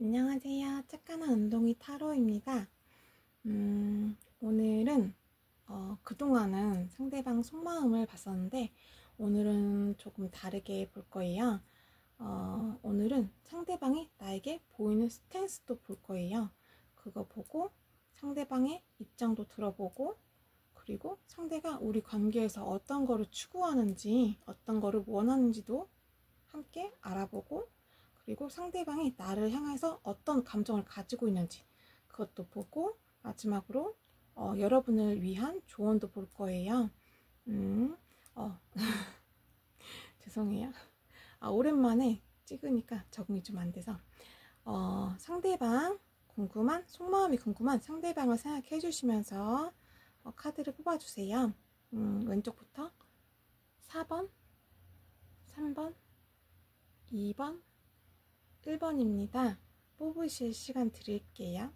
안녕하세요. 착한한 운동이 타로입니다. 오늘은 그동안은 상대방 속마음을 봤었는데 오늘은 조금 다르게 볼 거예요. 오늘은 상대방이 나에게 보이는 스탠스도 볼 거예요. 그거 보고 상대방의 입장도 들어보고 그리고 상대가 우리 관계에서 어떤 거를 추구하는지 어떤 거를 원하는지도 함께 알아보고 그리고 상대방이 나를 향해서 어떤 감정을 가지고 있는지 그것도 보고 마지막으로 여러분을 위한 조언도 볼 거예요. 어, 죄송해요. 오랜만에 찍으니까 적응이 좀 안 돼서 상대방 궁금한 속마음이 궁금한 상대방을 생각해 주시면서 카드를 뽑아주세요. 왼쪽부터 4번, 3번, 2번, 1번입니다. 뽑으실 시간 드릴게요.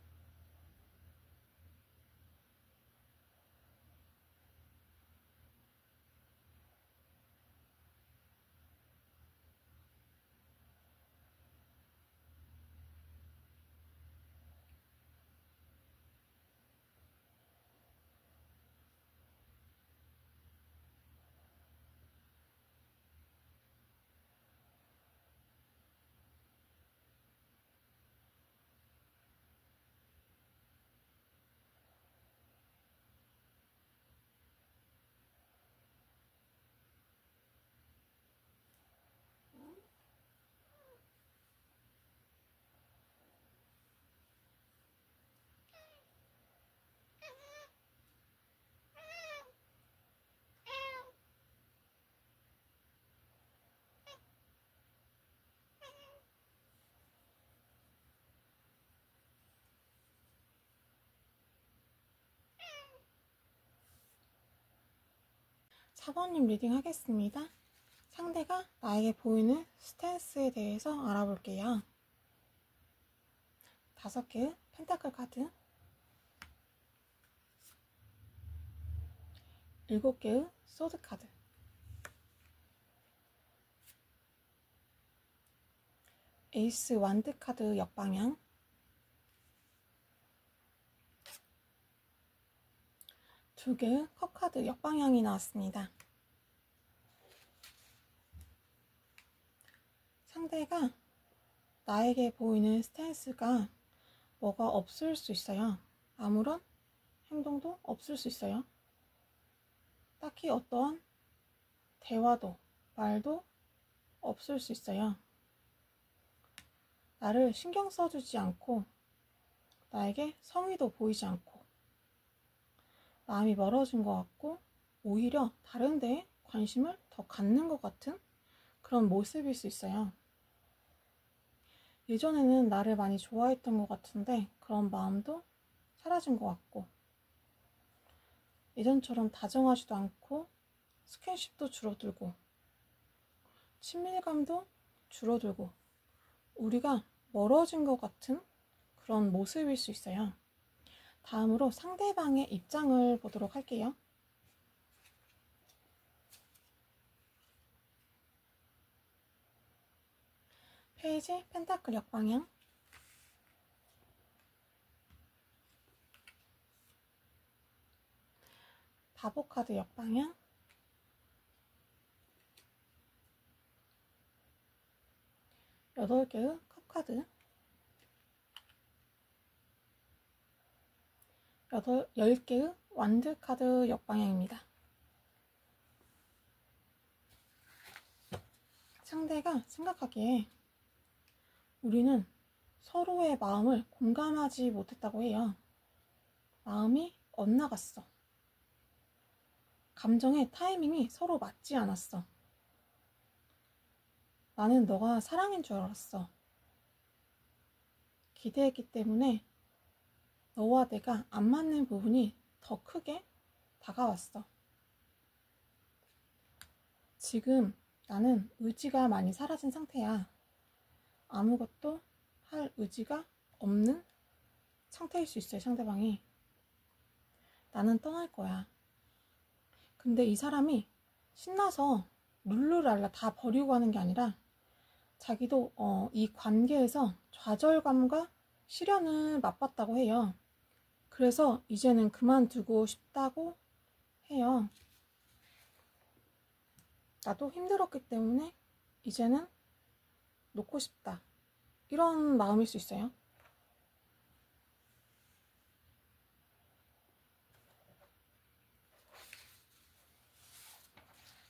사번님 리딩 하겠습니다. 상대가 나에게 보이는 스탠스에 대해서 알아볼게요. 5개의 펜타클 카드, 7개의 소드 카드, 에이스 완드 카드 역방향, 2개의 컵 카드 역방향이 나왔습니다. 상대가 나에게 보이는 스탠스가 뭐가 없을 수 있어요. 아무런 행동도 없을 수 있어요. 딱히 어떠한 대화도 말도 없을 수 있어요. 나를 신경 써주지 않고 나에게 성의도 보이지 않고 마음이 멀어진 것 같고 오히려 다른 데에 관심을 더 갖는 것 같은 그런 모습일 수 있어요. 예전에는 나를 많이 좋아했던 것 같은데 그런 마음도 사라진 것 같고 예전처럼 다정하지도 않고 스킨십도 줄어들고 친밀감도 줄어들고 우리가 멀어진 것 같은 그런 모습일 수 있어요. 다음으로 상대방의 입장을 보도록 할게요. 페이지 펜타클 역방향, 바보 카드 역방향, 8개의 컵 카드, 10개의 완드 카드 역방향입니다. 상대가 생각하기에 우리는 서로의 마음을 공감하지 못했다고 해요. 마음이 엇나갔어. 감정의 타이밍이 서로 맞지 않았어. 나는 너가 사랑인 줄 알았어. 기대했기 때문에 너와 내가 안 맞는 부분이 더 크게 다가왔어. 지금 나는 의지가 많이 사라진 상태야. 아무것도 할 의지가 없는 상태일 수 있어요, 상대방이. 나는 떠날 거야. 근데 이 사람이 신나서 룰루랄라 다 버리고 가는 게 아니라 자기도 이 관계에서 좌절감과 시련을 맛봤다고 해요. 그래서 이제는 그만두고 싶다고 해요. 나도 힘들었기 때문에 이제는 놓고 싶다. 이런 마음일 수 있어요.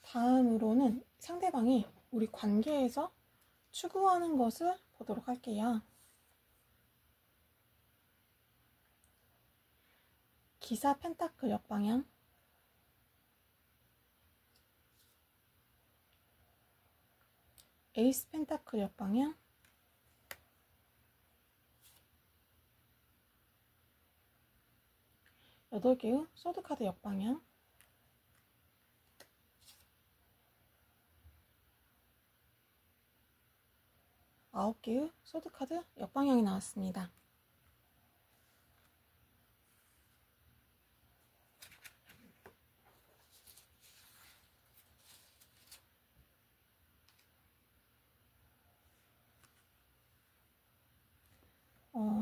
다음으로는 상대방이 우리 관계에서 추구하는 것을 보도록 할게요. 기사 펜타클 역방향, 에이스 펜타클 역방향, 여덟 개의 소드카드 역방향, 아홉 개의 소드카드 역방향이 나왔습니다.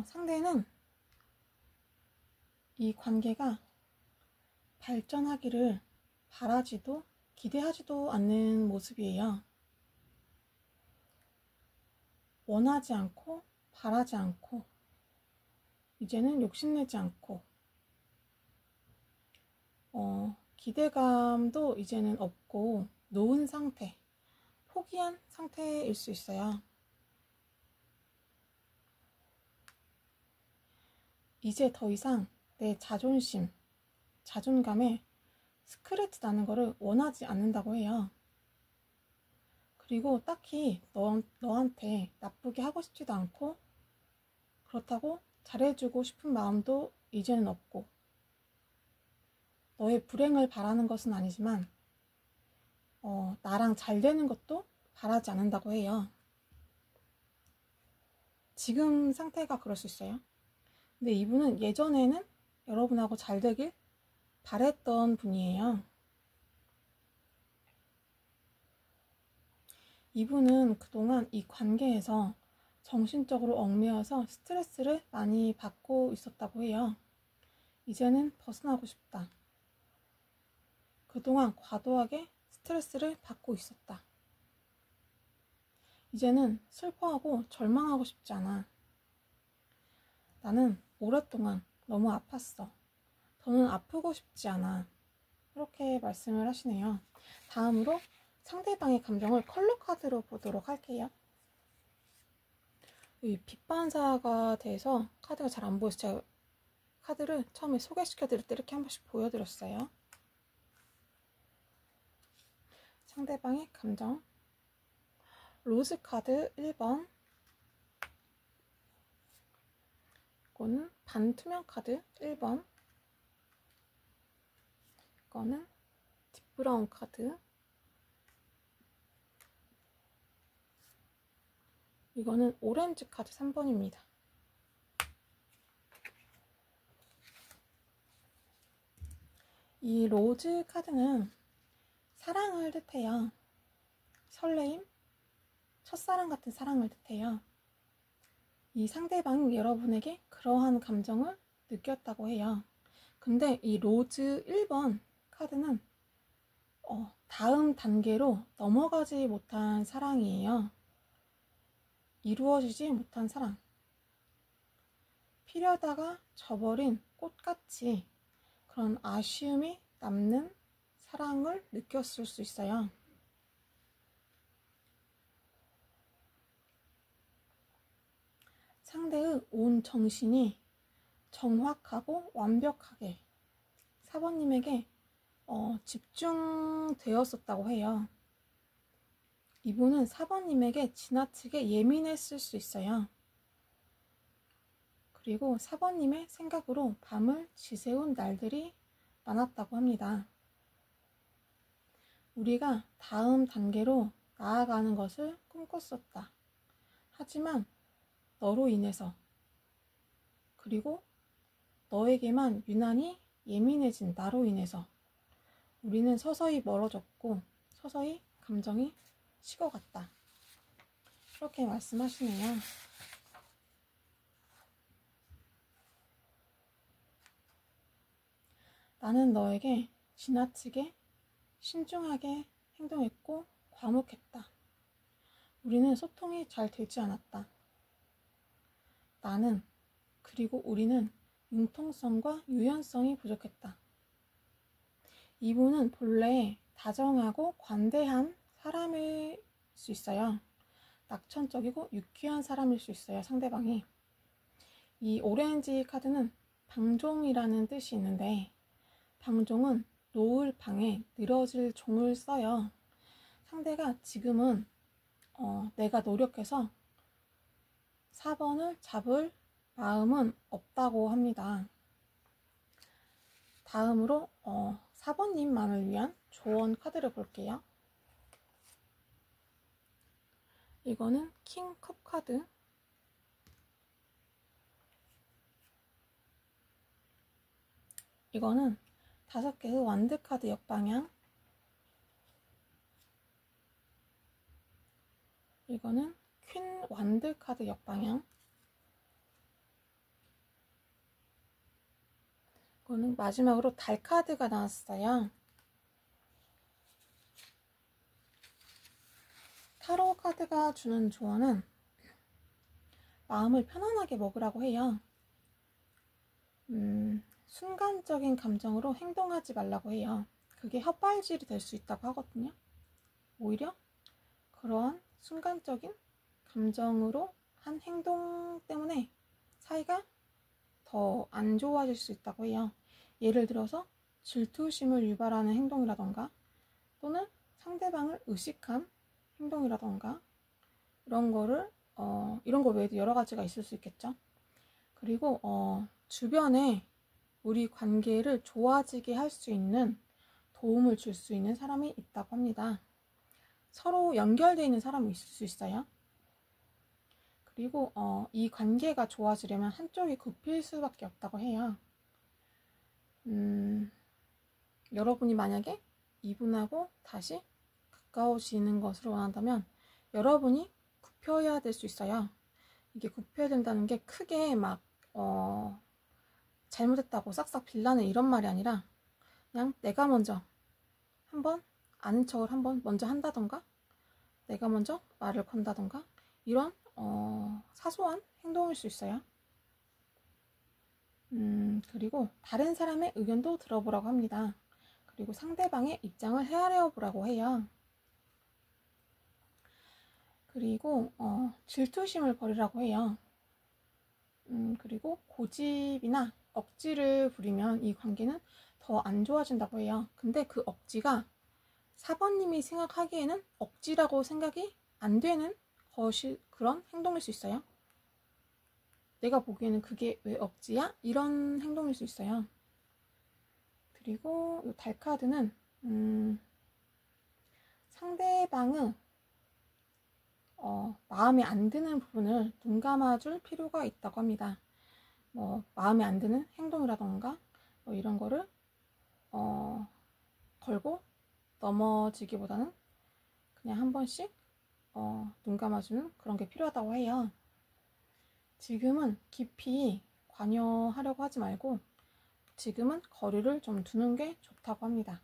상대는 이 관계가 발전하기를 바라지도 기대하지도 않는 모습이에요. 원하지 않고 바라지 않고 이제는 욕심내지 않고 기대감도 이제는 없고 놓은 상태, 포기한 상태일 수 있어요. 이제 더 이상 내 자존심, 자존감에 스크래치 나는 거를 원하지 않는다고 해요. 그리고 딱히 너한테 나쁘게 하고 싶지도 않고 그렇다고 잘해주고 싶은 마음도 이제는 없고 너의 불행을 바라는 것은 아니지만 나랑 잘 되는 것도 바라지 않는다고 해요. 지금 상태가 그럴 수 있어요. 근데 이분은 예전에는 여러분하고 잘 되길 바랬던 분이에요. 이분은 그동안 이 관계에서 정신적으로 얽매여서 스트레스를 많이 받고 있었다고 해요. 이제는 벗어나고 싶다. 그동안 과도하게 스트레스를 받고 있었다. 이제는 슬퍼하고 절망하고 싶지 않아. 나는 오랫동안 너무 아팠어. 더는 아프고 싶지 않아. 이렇게 말씀을 하시네요. 다음으로 상대방의 감정을 컬러 카드로 보도록 할게요. 이 빛반사가 돼서 카드가 잘 안 보여서 제가 카드를 처음에 소개시켜드릴 때 이렇게 한 번씩 보여드렸어요. 상대방의 감정. 로즈 카드 1번. 이거는 반투명 카드 1번. 이거는 딥브라운 카드. 이거는 오렌지 카드 3번입니다. 이 로즈 카드는 사랑을 뜻해요. 설레임, 첫사랑 같은 사랑을 뜻해요. 이 상대방이 여러분에게 그러한 감정을 느꼈다고 해요. 근데 이 로즈 1번 카드는 다음 단계로 넘어가지 못한 사랑이에요. 이루어지지 못한 사랑. 피려다가 져버린 꽃같이 그런 아쉬움이 남는 사랑을 느꼈을 수 있어요. 상대의 온 정신이 정확하고 완벽하게 4번님에게 집중되었었다고 해요. 이분은 4번님에게 지나치게 예민했을 수 있어요. 그리고 4번님의 생각으로 밤을 지새운 날들이 많았다고 합니다. 우리가 다음 단계로 나아가는 것을 꿈꿨었다. 하지만 너로 인해서 그리고 너에게만 유난히 예민해진 나로 인해서 우리는 서서히 멀어졌고 서서히 감정이 식어갔다. 그렇게 말씀하시네요. 나는 너에게 지나치게 신중하게 행동했고 과묵했다. 우리는 소통이 잘 되지 않았다. 나는, 그리고 우리는 융통성과 유연성이 부족했다. 이분은 본래 다정하고 관대한 사람일 수 있어요. 낙천적이고 유쾌한 사람일 수 있어요, 상대방이. 이 오렌지 카드는 방종이라는 뜻이 있는데, 방종은 놓을 방에 늘어질 종을 써요. 상대가 지금은 내가 노력해서 4번을 잡을 마음은 없다고 합니다. 다음으로 4번님만을 위한 조언 카드를 볼게요. 이거는 킹컵 카드. 이거는 5개의 완드 카드 역방향. 이거는 퀸 완드 카드 역방향. 이거는 마지막으로 달 카드가 나왔어요. 타로 카드가 주는 조언은 마음을 편안하게 먹으라고 해요. 순간적인 감정으로 행동하지 말라고 해요. 그게 헛발질이 될 수 있다고 하거든요. 오히려 그러한 순간적인 감정으로 한 행동 때문에 사이가 더 안 좋아질 수 있다고 해요. 예를 들어서 질투심을 유발하는 행동이라던가, 또는 상대방을 의식한 행동이라던가, 이런 거 외에도 여러 가지가 있을 수 있겠죠. 그리고 주변에 우리 관계를 좋아지게 할 수 있는, 도움을 줄 수 있는 사람이 있다고 합니다. 서로 연결되어 있는 사람이 있을 수 있어요. 그리고 이 관계가 좋아지려면 한쪽이 굽힐 수밖에 없다고 해요. 여러분이 만약에 이분하고 다시 가까워지는 것을 원한다면 여러분이 굽혀야 될 수 있어요. 이게 굽혀야 된다는 게 크게 막 잘못했다고 싹싹 빌라는 이런 말이 아니라, 그냥 내가 먼저 한번 아는 척을 한번 먼저 한다던가, 내가 먼저 말을 건다던가, 이런 사소한 행동일 수 있어요. 그리고 다른 사람의 의견도 들어보라고 합니다. 그리고 상대방의 입장을 헤아려 보라고 해요. 그리고 질투심을 버리라고 해요. 그리고 고집이나 억지를 부리면 이 관계는 더 안 좋아진다고 해요. 근데 그 억지가 4번님이 생각하기에는 억지라고 생각이 안 되는 그런 행동일 수 있어요. 내가 보기에는 그게 왜 억지야? 이런 행동일 수 있어요. 그리고 이 달 카드는 상대방은 마음에 안 드는 부분을 눈 감아줄 필요가 있다고 합니다. 마음에 안 드는 행동이라던가 이런 거를 걸고 넘어지기보다는 그냥 한 번씩 눈 감아주는 그런 게 필요하다고 해요. 지금은 깊이 관여하려고 하지 말고 지금은 거리를 좀 두는 게 좋다고 합니다.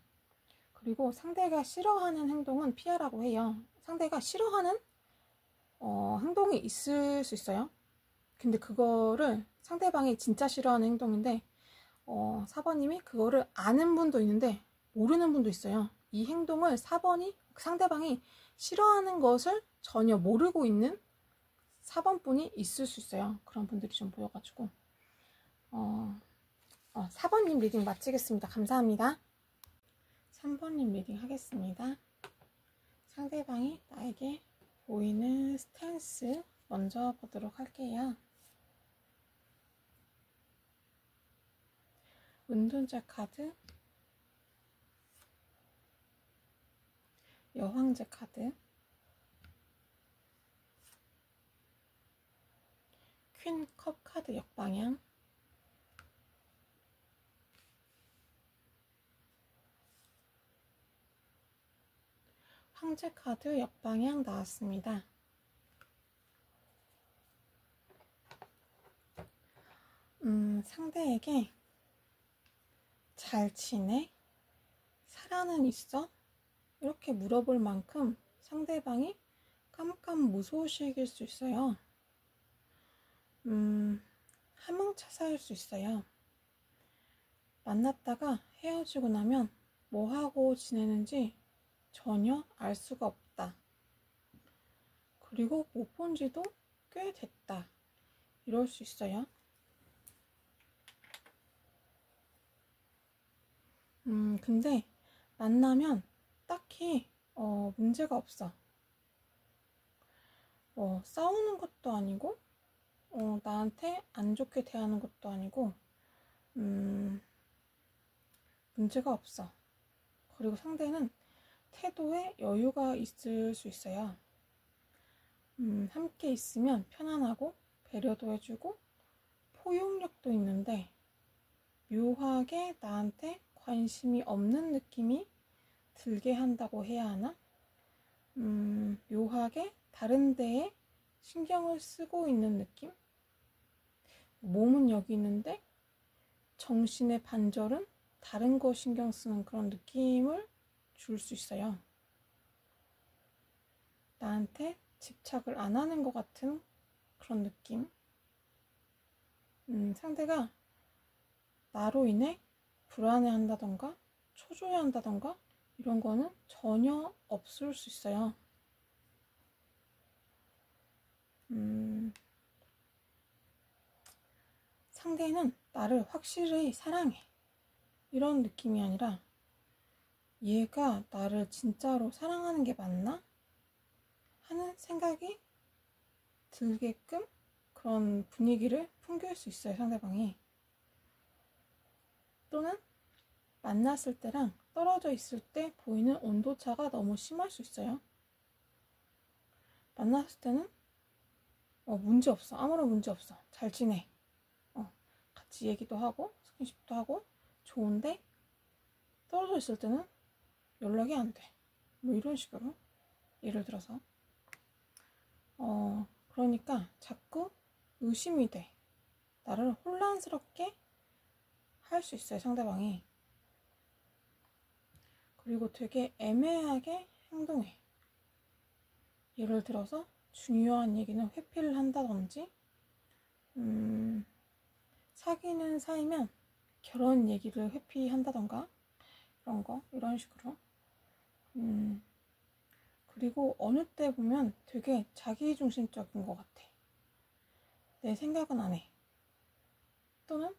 그리고 상대가 싫어하는 행동은 피하라고 해요. 상대가 싫어하는 행동이 있을 수 있어요. 근데 그거를 상대방이 진짜 싫어하는 행동인데 4번님이 그거를 아는 분도 있는데 모르는 분도 있어요. 이 행동을 상대방이 싫어하는 것을 전혀 모르고 있는 4번 분이 있을 수 있어요. 그런 분들이 좀 보여가지고 4번님 리딩 마치겠습니다. 감사합니다. 3번님 리딩 하겠습니다. 상대방이 나에게 보이는 스탠스 먼저 보도록 할게요. 은둔자 카드, 여왕제 카드, 퀸컵 카드 역방향, 황제 카드 역방향 나왔습니다. 상대에게 잘 지내? 살아는 있어? 이렇게 물어볼 만큼 상대방이 깜깜무소식일 수 있어요. 하망차사일 수 있어요. 만났다가 헤어지고 나면 뭐 하고 지내는지 전혀 알 수가 없다. 그리고 못 본 지도 꽤 됐다. 이럴 수 있어요. 근데 만나면 딱히 문제가 없어. 싸우는 것도 아니고 나한테 안 좋게 대하는 것도 아니고 문제가 없어. 그리고 상대는 태도에 여유가 있을 수 있어요. 함께 있으면 편안하고 배려도 해주고 포용력도 있는데 묘하게 나한테 관심이 없는 느낌이 들게 한다고 해야 하나? 묘하게 다른 데에 신경을 쓰고 있는 느낌? 몸은 여기 있는데 정신의 반절은 다른 거 신경 쓰는 그런 느낌을 줄 수 있어요. 나한테 집착을 안 하는 것 같은 그런 느낌. 상대가 나로 인해 불안해한다던가 초조해한다던가 이런 거는 전혀 없을 수 있어요. 상대는 나를 확실히 사랑해. 이런 느낌이 아니라 얘가 나를 진짜로 사랑하는 게 맞나? 하는 생각이 들게끔 그런 분위기를 풍길 수 있어요, 상대방이. 또는 만났을 때랑 떨어져 있을 때 보이는 온도차가 너무 심할 수 있어요. 만났을 때는 문제 없어. 아무런 문제 없어. 잘 지내. 같이 얘기도 하고 스킨십도 하고 좋은데 떨어져 있을 때는 연락이 안 돼. 뭐 이런 식으로 예를 들어서 그러니까 자꾸 의심이 돼. 나를 혼란스럽게 할 수 있어요, 상대방이. 그리고 되게 애매하게 행동해. 예를 들어서 중요한 얘기는 회피를 한다든지 사귀는 사이면 결혼 얘기를 회피한다던가 이런 식으로. 그리고 어느 때 보면 되게 자기중심적인 것 같아. 내 생각은 안 해. 또는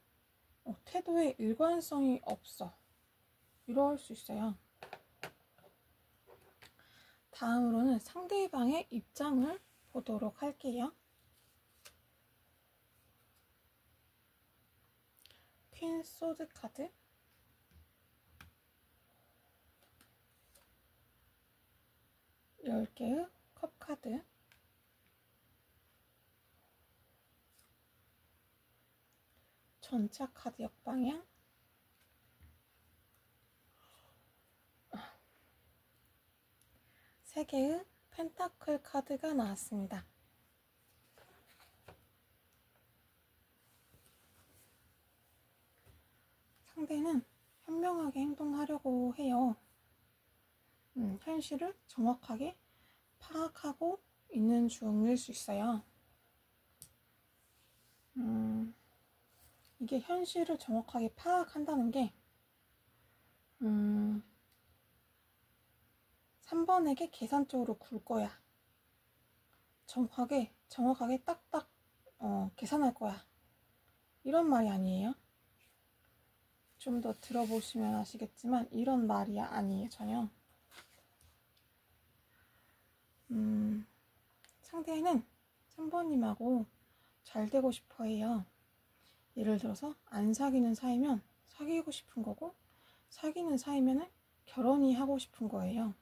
태도에 일관성이 없어. 이럴 수 있어요. 다음으로는 상대방의 입장을 보도록 할게요. 퀸 소드 카드, 10개의 컵 카드, 전차 카드 역방향, 3개의 펜타클 카드가 나왔습니다. 상대는 현명하게 행동하려고 해요. 현실을 정확하게 파악하고 있는 중일 수 있어요. 이게 현실을 정확하게 파악한다는 게 3번에게 계산적으로 굴 거야. 정확하게 딱딱 계산할 거야. 이런 말이 아니에요. 좀 더 들어보시면 아시겠지만 이런 말이 아니에요, 전혀. 상대는 3번님하고 잘 되고 싶어 해요. 예를 들어서 안 사귀는 사이면 사귀고 싶은 거고, 사귀는 사이면 결혼이 하고 싶은 거예요.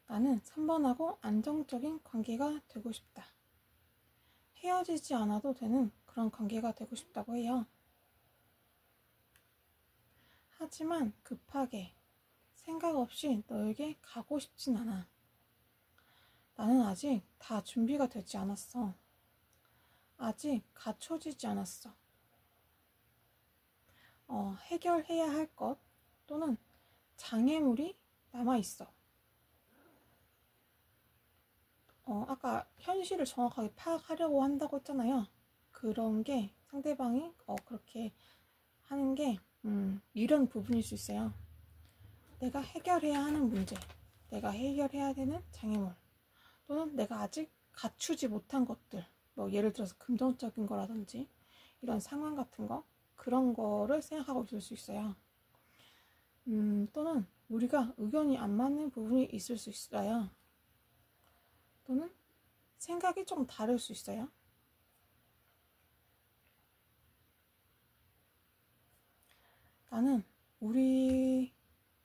나는 3번하고 안정적인 관계가 되고 싶다. 헤어지지 않아도 되는 그런 관계가 되고 싶다고 해요. 하지만 급하게 생각 없이 너에게 가고 싶진 않아. 나는 아직 다 준비가 되지 않았어. 아직 갖춰지지 않았어. 해결해야 할 것 또는 장애물이 남아있어. 아까 현실을 정확하게 파악하려고 한다고 했잖아요. 그런 게 상대방이 그렇게 하는 게 이런 부분일 수 있어요. 내가 해결해야 하는 문제, 내가 해결해야 되는 장애물, 또는 내가 아직 갖추지 못한 것들, 뭐 예를 들어서 금전적인 거라든지 이런 상황 같은 거, 그런 거를 생각하고 있을 수 있어요. 또는 우리가 의견이 안 맞는 부분이 있을 수 있어요. 또는 생각이 좀 다를 수 있어요. 나는 우리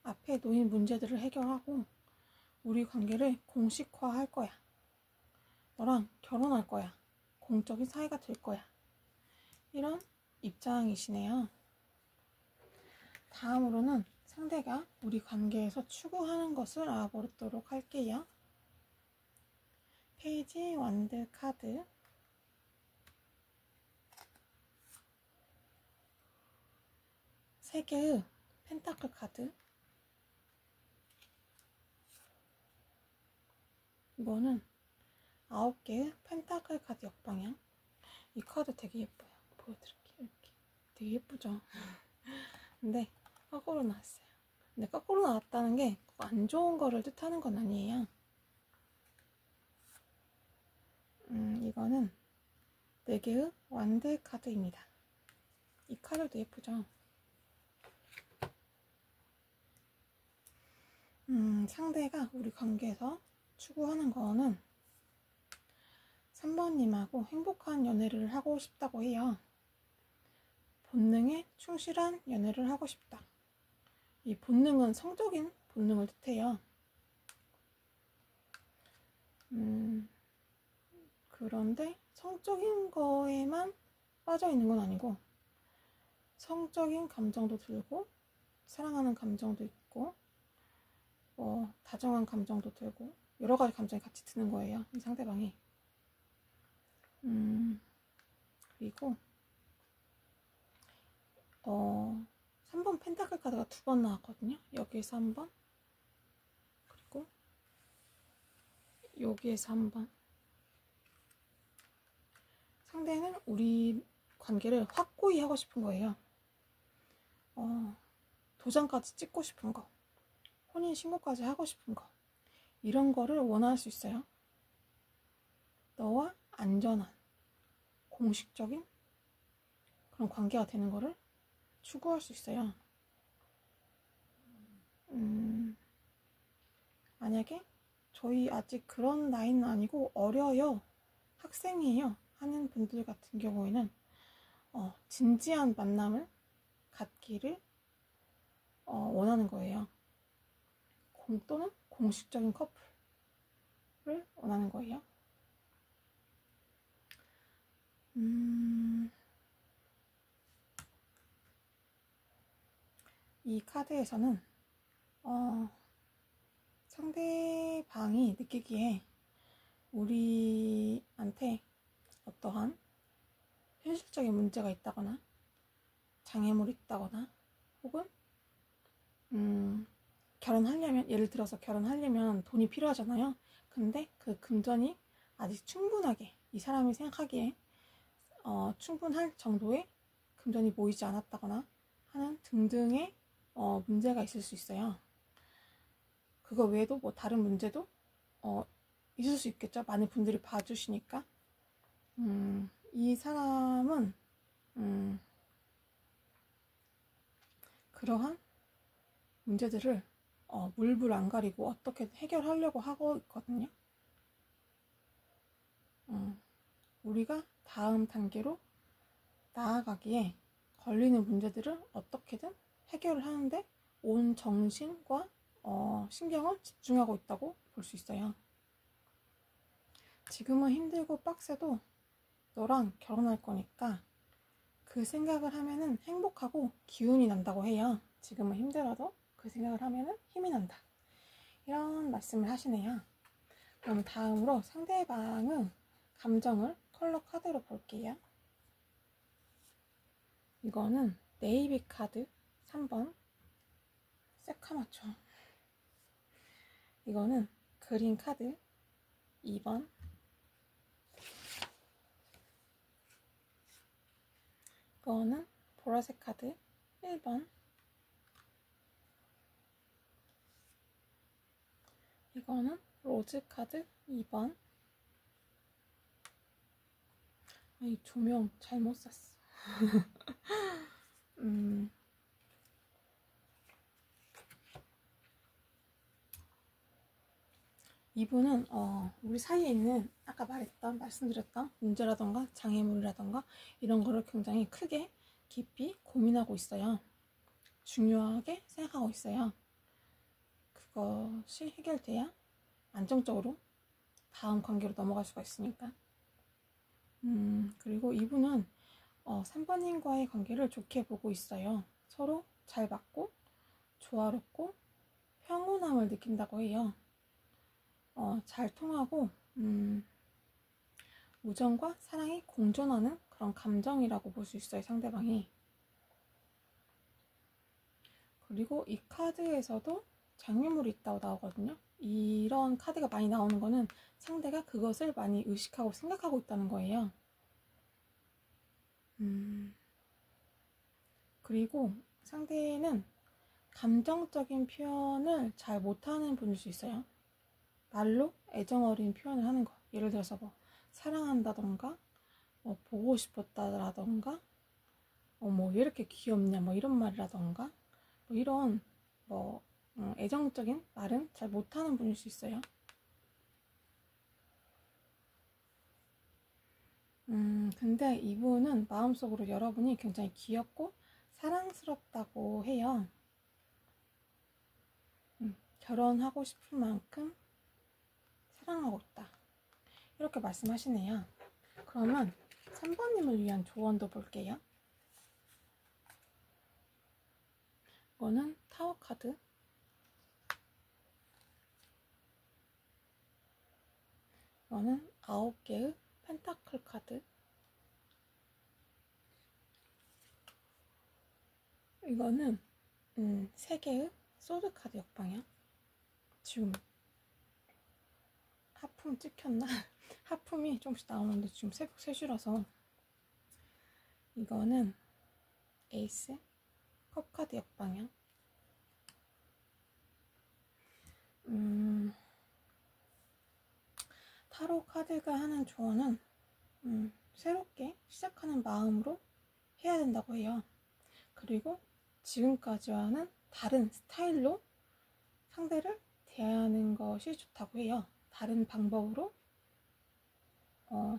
앞에 놓인 문제들을 해결하고 우리 관계를 공식화할 거야. 너랑 결혼할 거야. 공적인 사이가 될 거야. 이런 입장이시네요. 다음으로는 상대가 우리 관계에서 추구하는 것을 알아보도록 할게요. 페이지 완드 카드, 세 개의 펜타클 카드, 이거는 9개의 펜타클 카드 역방향. 이 카드 되게 예뻐요. 보여드릴게요. 이렇게 되게 예쁘죠? 근데 거꾸로 나왔어요. 근데 거꾸로 나왔다는 게 안 좋은 거를 뜻하는 건 아니에요. 이거는 4개의 완드 카드입니다. 이 카드도 예쁘죠? 상대가 우리 관계에서 추구하는 거는 3번님하고 행복한 연애를 하고 싶다고 해요. 본능에 충실한 연애를 하고 싶다. 이 본능은 성적인 본능을 뜻해요. 그런데 성적인 거에만 빠져 있는 건 아니고 성적인 감정도 들고 사랑하는 감정도 있고 다정한 감정도 들고 여러 가지 감정이 같이 드는 거예요. 이 상대방이. 그리고 3번 펜타클 카드가 2번 나왔거든요. 여기에서 1번, 그리고 여기에서 1번. 상대는 우리 관계를 확고히 하고 싶은 거예요. 도장까지 찍고 싶은 거, 혼인신고까지 하고 싶은 거, 이런 거를 원할 수 있어요. 너와 안전한 공식적인 그런 관계가 되는 거를 추구할 수 있어요. 만약에 저희 아직 그런 나이는 아니고 어려요, 학생이에요 하는 분들 같은 경우에는 진지한 만남을 갖기를 원하는 거예요. 또는 공식적인 커플을 원하는 거예요. 이 카드에서는 상대방이 느끼기에 우리한테 어떠한 현실적인 문제가 있다거나 장애물이 있다거나 혹은 결혼하려면, 예를 들어서 결혼하려면 돈이 필요하잖아요. 근데 그 금전이 아직 충분하게 이 사람이 생각하기에 충분할 정도의 금전이 모이지 않았다거나 하는 등등의 문제가 있을 수 있어요. 그거 외에도 뭐 다른 문제도 있을 수 있겠죠. 많은 분들이 봐주시니까. 이 사람은 그러한 문제들을 물불 안 가리고 어떻게 해결하려고 하고 있거든요. 우리가 다음 단계로 나아가기에 걸리는 문제들을 어떻게든 해결을 하는데 온 정신과 신경을 집중하고 있다고 볼 수 있어요. 지금은 힘들고 빡세도 너랑 결혼할 거니까 그 생각을 하면은 행복하고 기운이 난다고 해요. 지금은 힘들어도 그 생각을 하면은 힘이 난다. 이런 말씀을 하시네요. 그럼 다음으로 상대방의 감정을 컬러 카드로 볼게요. 이거는 네이비 카드 3번 새카맣죠. 이거는 그린 카드 2번, 이거는 보라색 카드 1번, 이거는 로즈 카드 2번. 이 조명 잘못 샀어. 이분은 우리 사이에 있는 아까 말씀드렸던 문제라던가 장애물이라던가 이런 거를 굉장히 크게 깊이 고민하고 있어요. 중요하게 생각하고 있어요. 그것이 해결돼야 안정적으로 다음 관계로 넘어갈 수가 있으니까. 그리고 이분은 3번님과의 관계를 좋게 보고 있어요. 서로 잘 맞고 조화롭고 평온함을 느낀다고 해요. 잘 통하고 우정과 사랑이 공존하는 그런 감정이라고 볼 수 있어요, 상대방이. 그리고 이 카드에서도 장애물이 있다고 나오거든요. 이런 카드가 많이 나오는 거는 상대가 그것을 많이 의식하고 생각하고 있다는 거예요. 그리고 상대는 감정적인 표현을 잘 못하는 분일 수 있어요. 말로 애정어린 표현을 하는 거. 예를 들어서 뭐 사랑한다던가 보고 싶었다라던가 뭐 왜 이렇게 귀엽냐 뭐 이런 말이라던가 뭐 이런 애정적인 말은 잘 못하는 분일 수 있어요. 근데 이분은 마음속으로 여러분이 굉장히 귀엽고 사랑스럽다고 해요. 결혼하고 싶을 만큼 사랑하고 있다, 이렇게 말씀하시네요. 그러면 3번님을 위한 조언도 볼게요. 이거는 타워 카드, 이거는 9개의 펜타클 카드, 이거는 3개의 소드 카드 역방향. 지금 하품 찍혔나? 하품이 조금씩 나오는데 지금 새벽 3시라서. 이거는 에이스 컵 카드 역방향. 타로 카드가 하는 조언은 새롭게 시작하는 마음으로 해야 된다고 해요. 그리고 지금까지와는 다른 스타일로 상대를 대하는 것이 좋다고 해요. 다른 방법으로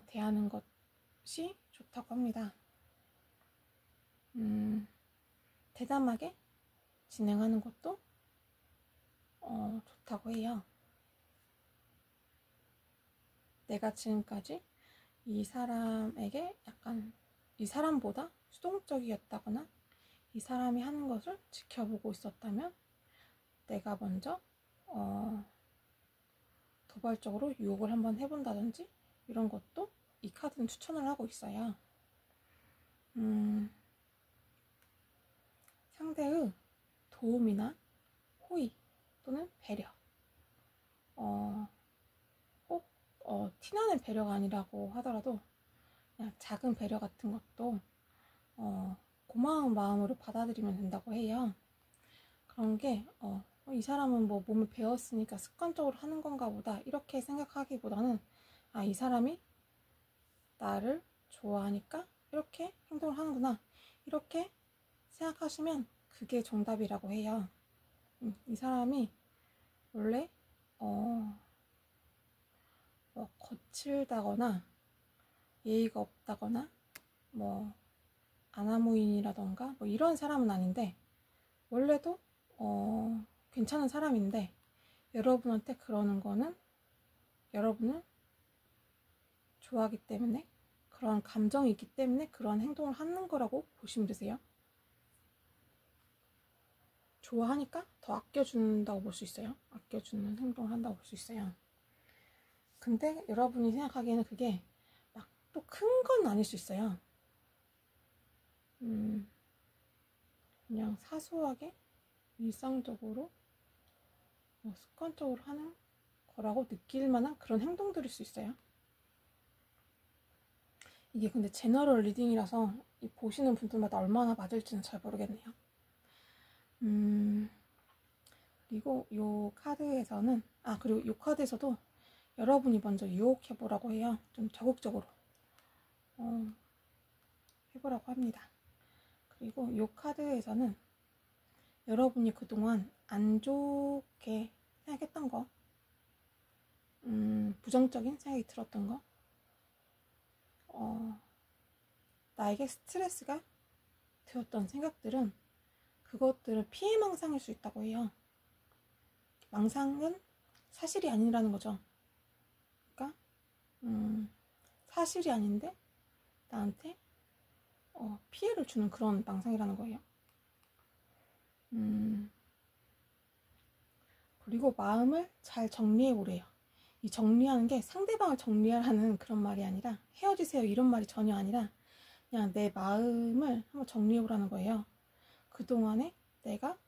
대하는 것이 좋다고 합니다. 대담하게 진행하는 것도 좋다고 해요. 내가 지금까지 이 사람에게 약간 이 사람보다 수동적이었다거나 이 사람이 하는 것을 지켜보고 있었다면 내가 먼저 도발적으로 유혹을 한번 해본다든지 이런 것도 이 카드는 추천을 하고 있어요. 상대의 도움이나 호의 또는 배려, 꼭 티나는 배려가 아니라고 하더라도 그냥 작은 배려 같은 것도 고마운 마음으로 받아들이면 된다고 해요. 그런 게 이 사람은 뭐 몸을 배웠으니까 습관적으로 하는 건가 보다, 이렇게 생각하기보다는 이 사람이 나를 좋아하니까 이렇게 행동을 하는구나, 이렇게 생각하시면 그게 정답이라고 해요. 이 사람이 원래 거칠다거나 예의가 없다거나 뭐 아나무인이라던가 뭐 이런 사람은 아닌데, 원래도 괜찮은 사람인데 여러분한테 그러는 거는 여러분을 좋아하기 때문에, 그런 감정이 있기 때문에 그런 행동을 하는 거라고 보시면 되세요. 좋아하니까 더 아껴준다고 볼 수 있어요. 아껴주는 행동을 한다고 볼 수 있어요. 근데 여러분이 생각하기에는 그게 막 또 큰 건 아닐 수 있어요. 그냥 사소하게 일상적으로 습관적으로 하는 거라고 느낄 만한 그런 행동들일 수 있어요. 이게 근데 제너럴 리딩이라서 이 보시는 분들마다 얼마나 맞을지는 잘 모르겠네요. 그리고 요 카드에서는 그리고 요 카드에서도 여러분이 먼저 유혹해 보라고 해요. 좀 적극적으로 해보라고 합니다. 그리고 요 카드에서는 여러분이 그동안 안 좋게 생각했던 거, 부정적인 생각이 들었던 거, 나에게 스트레스가 되었던 생각들은 그것들은 피해망상일 수 있다고 해요. 망상은 사실이 아니라는 거죠. 그러니까 사실이 아닌데 나한테 피해를 주는 그런 망상이라는 거예요. 그리고 마음을 잘 정리해 보래요. 이 정리하는 게 상대방을 정리하라는 그런 말이 아니라 헤어지세요 이런 말이 전혀 아니라 그냥 내 마음을 한번 정리해 보라는 거예요. 그동안에 내가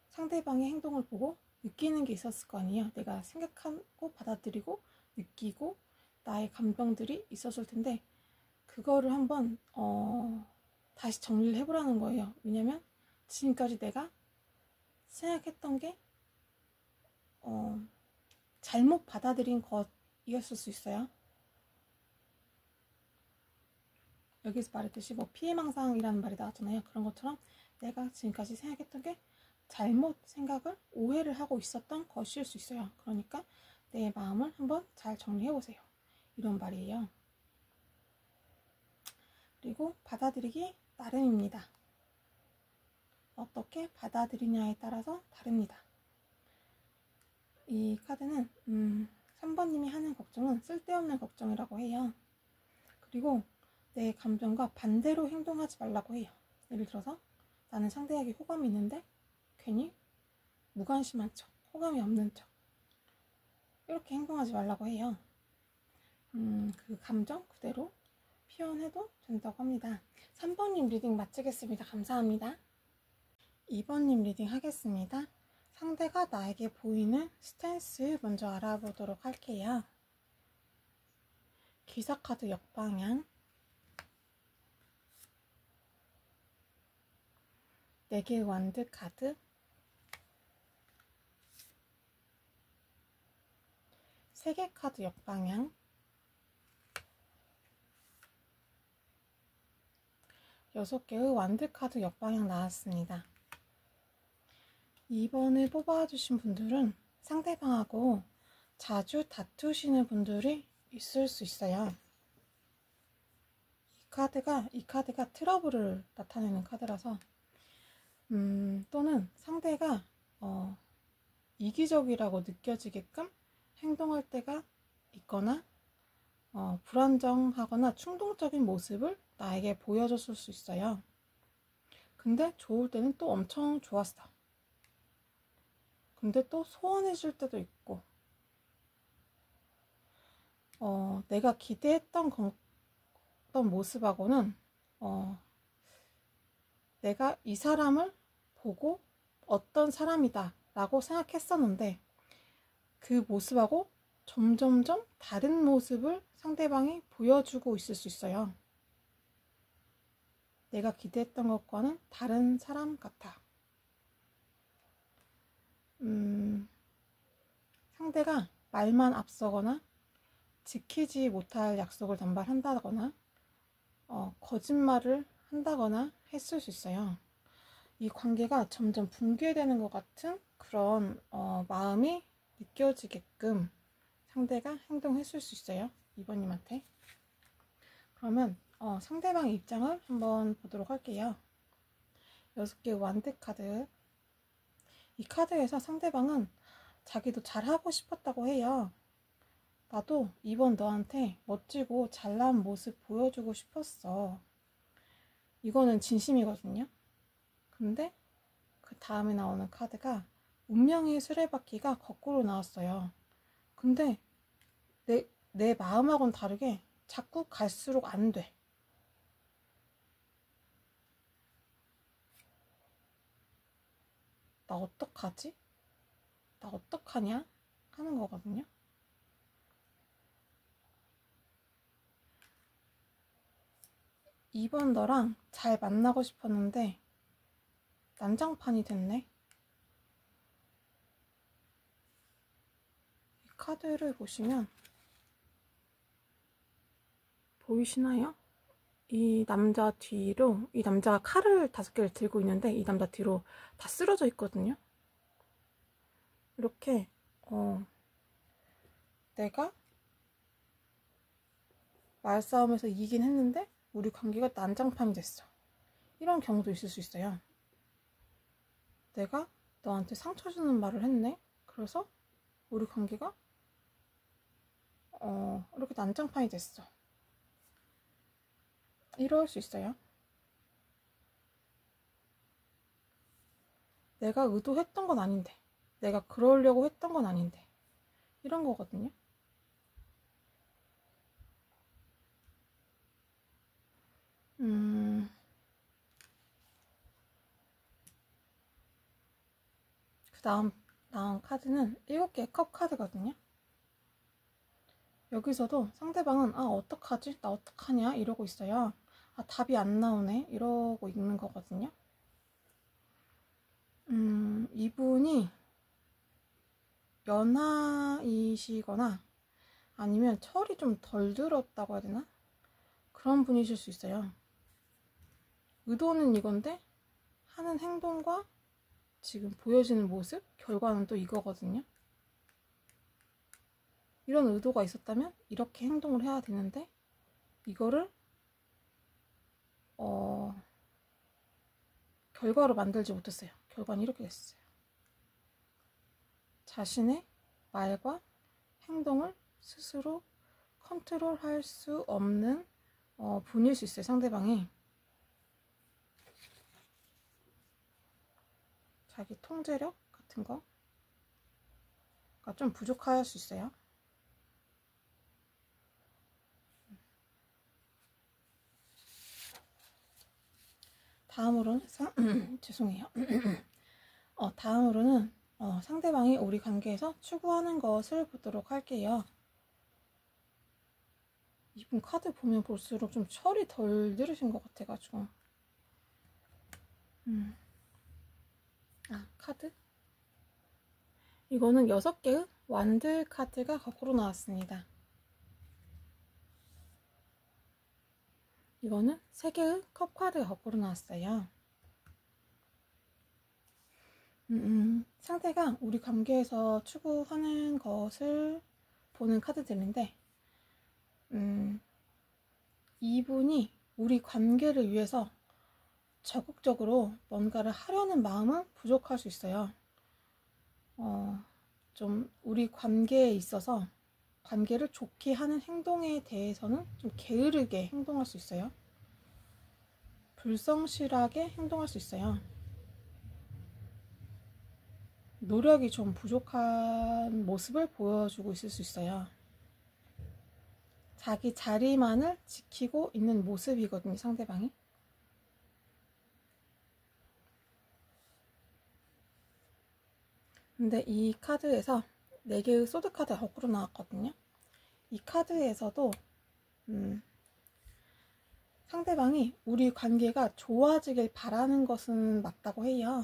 상대방의 행동을 보고 느끼는 게 있었을 거 아니에요. 내가 생각하고 받아들이고 느끼고 나의 감정들이 있었을 텐데 그거를 한번 다시 정리를 해보라는 거예요. 왜냐면 지금까지 내가 생각했던 게 잘못 받아들인 것이었을 수 있어요. 여기서 말했듯이 피해망상이라는 말이 나왔잖아요. 그런 것처럼 내가 지금까지 생각했던 게 잘못 생각을 오해를 하고 있었던 것일 수 있어요. 그러니까 내 마음을 한번 잘 정리해 보세요. 이런 말이에요. 그리고 받아들이기 나름입니다. 어떻게 받아들이냐에 따라서 다릅니다. 이 카드는 3번님이 하는 걱정은 쓸데없는 걱정이라고 해요. 그리고 내 감정과 반대로 행동하지 말라고 해요. 예를 들어서 나는 상대에게 호감이 있는데 괜히 무관심한 척, 호감이 없는 척 이렇게 행동하지 말라고 해요. 그 감정 그대로 표현해도 된다고 합니다. 3번님 리딩 마치겠습니다. 감사합니다. 2번님 리딩 하겠습니다. 상대가 나에게 보이는 스탠스 먼저 알아보도록 할게요. 기사카드 역방향, 4개의 완드 카드, 3개 카드 역방향, 6개의 완드 카드 역방향 나왔습니다. 2번을 뽑아주신 분들은 상대방하고 자주 다투시는 분들이 있을 수 있어요. 이 카드가 트러블을 나타내는 카드라서 또는 상대가 이기적이라고 느껴지게끔 행동할 때가 있거나 불안정하거나 충동적인 모습을 나에게 보여줬을 수 있어요. 근데 좋을 때는 또 엄청 좋았어. 근데 또 소원해질 때도 있고 내가 기대했던 모습하고는 내가 이 사람을 보고 어떤 사람이다 라고 생각했었는데 그 모습하고 점점점 다른 모습을 상대방이 보여주고 있을 수 있어요. 내가 기대했던 것과는 다른 사람 같아. 상대가 말만 앞서거나 지키지 못할 약속을 남발한다거나 거짓말을 한다거나 했을 수 있어요. 이 관계가 점점 붕괴되는 것 같은 그런 마음이 느껴지게끔 상대가 행동했을 수 있어요. 2번님한테. 그러면 상대방의 입장을 한번 보도록 할게요. 6개 완드 카드. 이 카드에서 상대방은 자기도 잘하고 싶었다고 해요. 나도 이번 너한테 멋지고 잘난 모습 보여주고 싶었어. 이거는 진심이거든요. 근데 그 다음에 나오는 카드가 운명의 수레바퀴가 거꾸로 나왔어요. 근데 내 마음하고는 다르게 자꾸 갈수록 안 돼. 나 어떡하지? 나 어떡하냐? 하는 거거든요. 이번 너랑 잘 만나고 싶었는데 난장판이 됐네. 이 카드를 보시면 보이시나요? 이 남자 뒤로, 이 남자가 칼을 5개를 들고 있는데 이 남자 뒤로 다 쓰러져 있거든요. 이렇게 내가 말싸움에서 이기긴 했는데 우리 관계가 난장판이 됐어. 이런 경우도 있을 수 있어요. 내가 너한테 상처 주는 말을 했네. 그래서 우리 관계가 이렇게 난장판이 됐어. 이럴 수 있어요. 내가 의도했던 건 아닌데, 내가 그러려고 했던 건 아닌데, 이런 거거든요. 그 다음 나온 카드는 7개의 컵 카드거든요. 여기서도 상대방은 어떡하지? 나 어떡하냐? 이러고 있어요. 답이 안 나오네? 이러고 있는 거거든요. 이분이 연하이시거나 아니면 철이 좀 덜 들었다고 해야 되나? 그런 분이실 수 있어요. 의도는 이건데 하는 행동과 지금 보여지는 모습, 결과는 또 이거거든요. 이런 의도가 있었다면 이렇게 행동을 해야 되는데 이거를 결과로 만들지 못했어요. 결과는 이렇게 됐어요. 자신의 말과 행동을 스스로 컨트롤할 수 없는 분일 수 있어요. 상대방이 자기 통제력 같은 거가 좀 부족할 수 있어요. 다음으로는 죄송해요. 다음으로는 상대방이 우리 관계에서 추구하는 것을 보도록 할게요. 이분 카드 보면 볼수록 좀 철이 덜 들으신 것 같아가지고. 카드? 이거는 6개의 완드 카드가 거꾸로 나왔습니다. 이거는 3개의 컵 카드가 거꾸로 나왔어요. 상대가 우리 관계에서 추구하는 것을 보는 카드들인데 이분이 우리 관계를 위해서 적극적으로 뭔가를 하려는 마음은 부족할 수 있어요. 좀 우리 관계에 있어서 관계를 좋게 하는 행동에 대해서는 좀 게으르게 행동할 수 있어요. 불성실하게 행동할 수 있어요. 노력이 좀 부족한 모습을 보여주고 있을 수 있어요. 자기 자리만을 지키고 있는 모습이거든요, 상대방이. 근데 이 카드에서 4개의 소드 카드가 거꾸로 나왔거든요. 이 카드에서도 상대방이 우리 관계가 좋아지길 바라는 것은 맞다고 해요.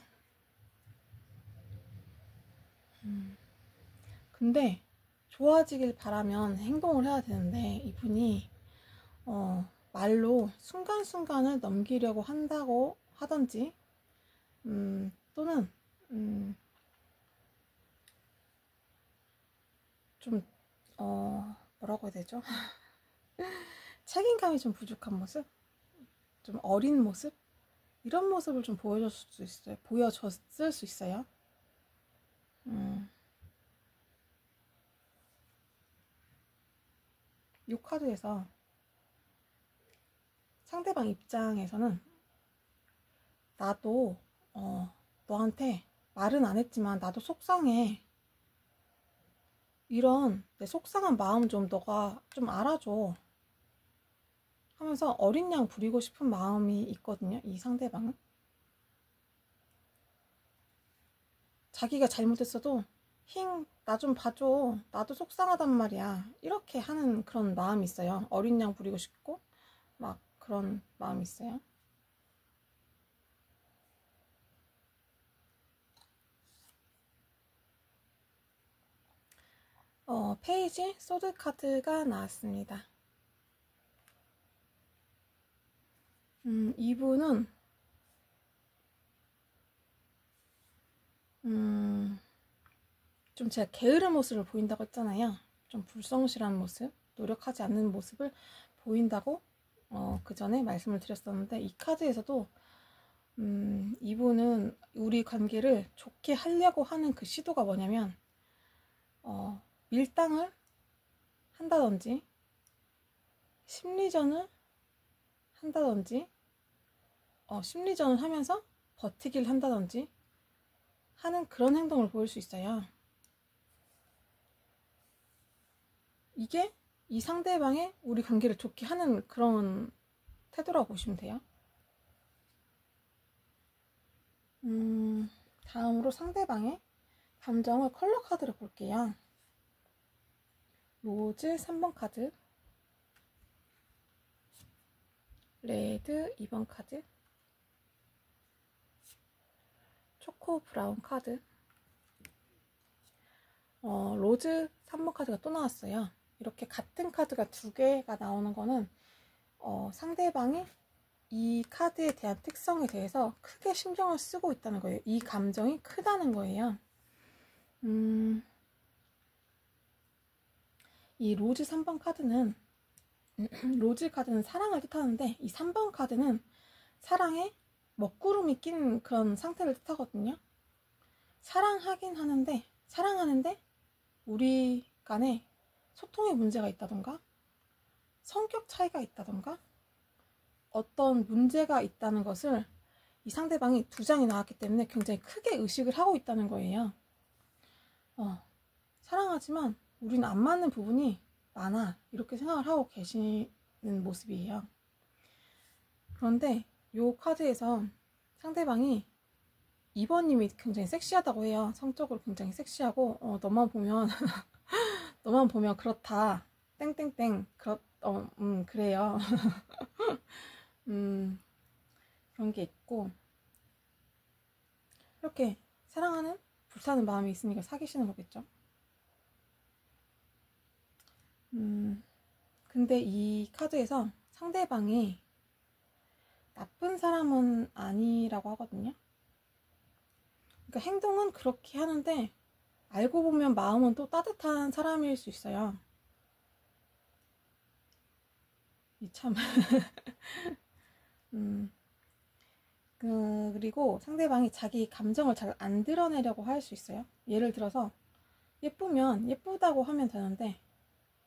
근데 좋아지길 바라면 행동을 해야 되는데 이분이 말로 순간순간을 넘기려고 한다고 하던지 또는 좀 뭐라고 해야 되죠? 책임감이 좀 부족한 모습? 좀 어린 모습? 이런 모습을 좀 보여줬을 수 있어요. 보여줬을 수 있어요. 이 카드에서 상대방 입장에서는 나도 너한테 말은 안 했지만 나도 속상해. 이런 내 속상한 마음 좀 너가 좀 알아줘 하면서 어린 양 부리고 싶은 마음이 있거든요. 이 상대방은. 자기가 잘못했어도 힝, 나 좀 봐줘. 나도 속상하단 말이야. 이렇게 하는 그런 마음이 있어요. 어린 양 부리고 싶고 막 그런 마음이 있어요. 페이지 소드 카드가 나왔습니다. 이분은 좀 제가 게으른 모습을 보인다고 했잖아요. 좀 불성실한 모습, 노력하지 않는 모습을 보인다고 그 전에 말씀을 드렸었는데, 이 카드에서도 이분은 우리 관계를 좋게 하려고 하는 그 시도가 뭐냐면 밀당을 한다든지 심리전을 한다든지 심리전을 하면서 버티기를 한다든지 하는 그런 행동을 보일 수 있어요. 이게 이 상대방의 우리 관계를 좋게 하는 그런 태도라고 보시면 돼요. 다음으로 상대방의 감정을 컬러 카드로 볼게요. 로즈 3번 카드, 레드 2번 카드, 초코 브라운 카드. 로즈 3번 카드가 또 나왔어요. 이렇게 같은 카드가 두 개가 나오는 거는 상대방이 이 카드에 대한 특성에 대해서 크게 신경을 쓰고 있다는 거예요. 이 감정이 크다는 거예요. 이 로즈 3번 카드는 로즈 카드는 사랑을 뜻하는데, 이 3번 카드는 사랑에 먹구름이 낀 그런 상태를 뜻하거든요. 사랑하는데 우리 간에 소통에 문제가 있다던가 성격 차이가 있다던가 어떤 문제가 있다는 것을 이 상대방이 두 장이 나왔기 때문에 굉장히 크게 의식을 하고 있다는 거예요. 사랑하지만 우리는 안 맞는 부분이 많아, 이렇게 생각을 하고 계시는 모습이에요. 그런데 이 카드에서 상대방이 2번님이 굉장히 섹시하다고 해요. 성적으로 굉장히 섹시하고 너만 보면 너만 보면 그렇다 땡땡땡 그래요. 그런 게 있고, 이렇게 사랑하는 불타는 마음이 있으니까 사귀시는 거겠죠. 근데 이 카드에서 상대방이 나쁜 사람은 아니라고 하거든요. 그러니까 행동은 그렇게 하는데 알고 보면 마음은 또 따뜻한 사람일 수 있어요. 참 그리고 상대방이 자기 감정을 잘 안 드러내려고 할 수 있어요. 예를 들어서 예쁘면 예쁘다고 하면 되는데